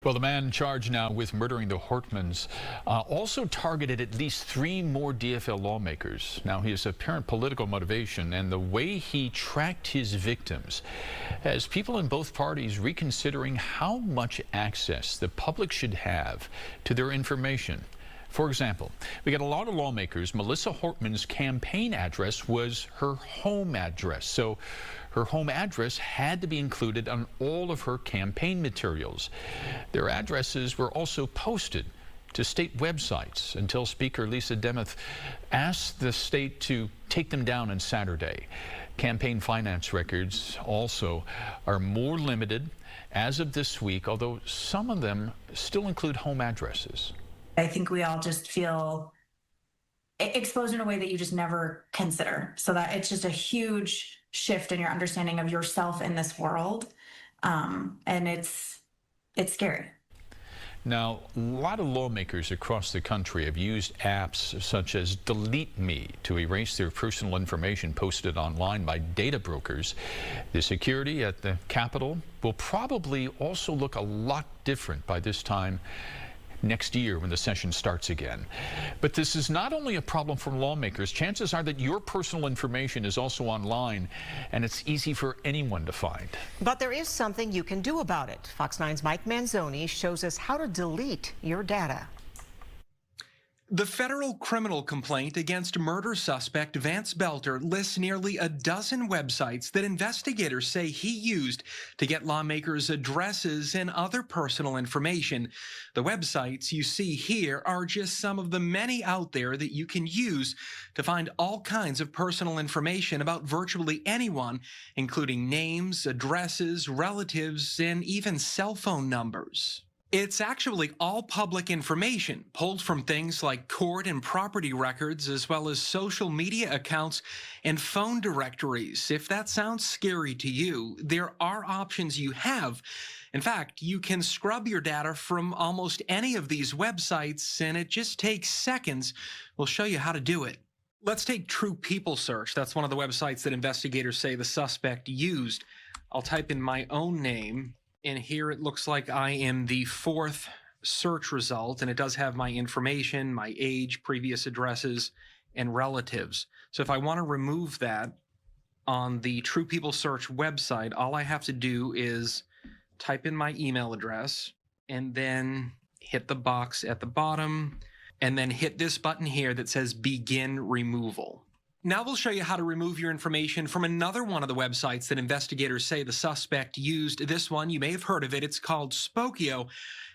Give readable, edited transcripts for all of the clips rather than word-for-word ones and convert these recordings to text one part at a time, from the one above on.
Well, the man charged now with murdering the Hortmans also targeted at least 3 more DFL lawmakers. Now, his apparent political motivation and the way he tracked his victims has people in both parties reconsidering how much access the public should have to their information. For example, we got a lot of lawmakers. Melissa Hortman's campaign address was her home address. So her home address had to be included on all of her campaign materials. Their addresses were also posted to state websites until Speaker Lisa Demuth asked the state to take them down on Saturday. Campaign finance records also are more limited as of this week, although some of them still include home addresses. I think we all just feel exposed in a way that you just never consider. So that it's just a huge shift in your understanding of yourself in this world. And it's scary. Now, a lot of lawmakers across the country have used apps such as Delete Me to erase their personal information posted online by data brokers. The security at the Capitol will probably also look a lot different by this time next year when the session starts again. But this is not only a problem for lawmakers. Chances are that your personal information is also online, and it's easy for anyone to find. But there is something you can do about it. Fox 9's Mike Manzoni shows us how to delete your data. The federal criminal complaint against murder suspect Vance Belter lists nearly a dozen websites that investigators say he used to get lawmakers' addresses and other personal information. The websites you see here are just some of the many out there that you can use to find all kinds of personal information about virtually anyone, including names, addresses, relatives, and even cell phone numbers. It's actually all public information, pulled from things like court and property records, as well as social media accounts and phone directories. If that sounds scary to you, there are options you have. In fact, you can scrub your data from almost any of these websites, and it just takes seconds. We'll show you how to do it. Let's take True People Search. That's one of the websites that investigators say the suspect used. I'll type in my own name. And here it looks like I am the 4th search result, and it does have my information, my age, previous addresses, and relatives. So if I want to remove that on the True People Search website, all I have to do is type in my email address and then hit the box at the bottom and then hit this button here that says Begin Removal. Now we'll show you how to remove your information from another one of the websites that investigators say the suspect used. This one, you may have heard of it. It's called Spokeo.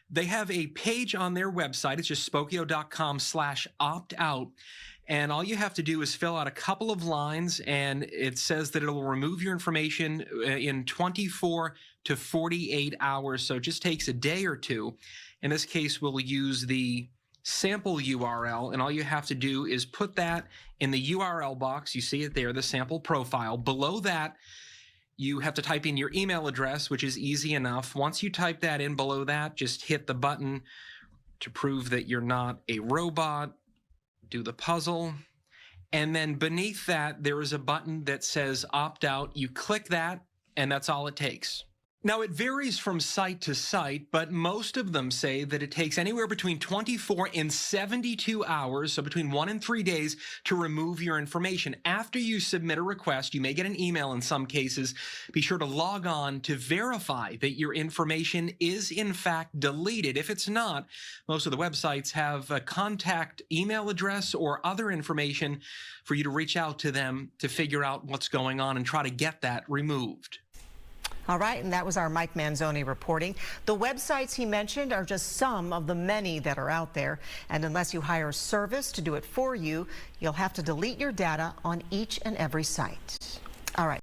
They have a page on their website. It's just spokeo.com/opt-out. And all you have to do is fill out a couple of lines, and it says that it'll remove your information in 24 to 48 hours. So it just takes a day or two. In this case, we'll use the sample URL, and all you have to do is put that in the URL box. You see it there, the sample profile. Below that, you have to type in your email address, which is easy enough. Once you type that in below that, just hit the button to prove that you're not a robot. Do the puzzle. And then beneath that, there is a button that says opt out. You click that, and that's all it takes. Now, it varies from site to site, but most of them say that it takes anywhere between 24 and 72 hours, so between 1 and 3 days, to remove your information. After you submit a request, you may get an email in some cases. Be sure to log on to verify that your information is in fact deleted. If it's not, most of the websites have a contact email address or other information for you to reach out to them to figure out what's going on and try to get that removed. All right, and that was our Mike Manzoni reporting. The websites he mentioned are just some of the many that are out there. And unless you hire a service to do it for you, you'll have to delete your data on each and every site. All right.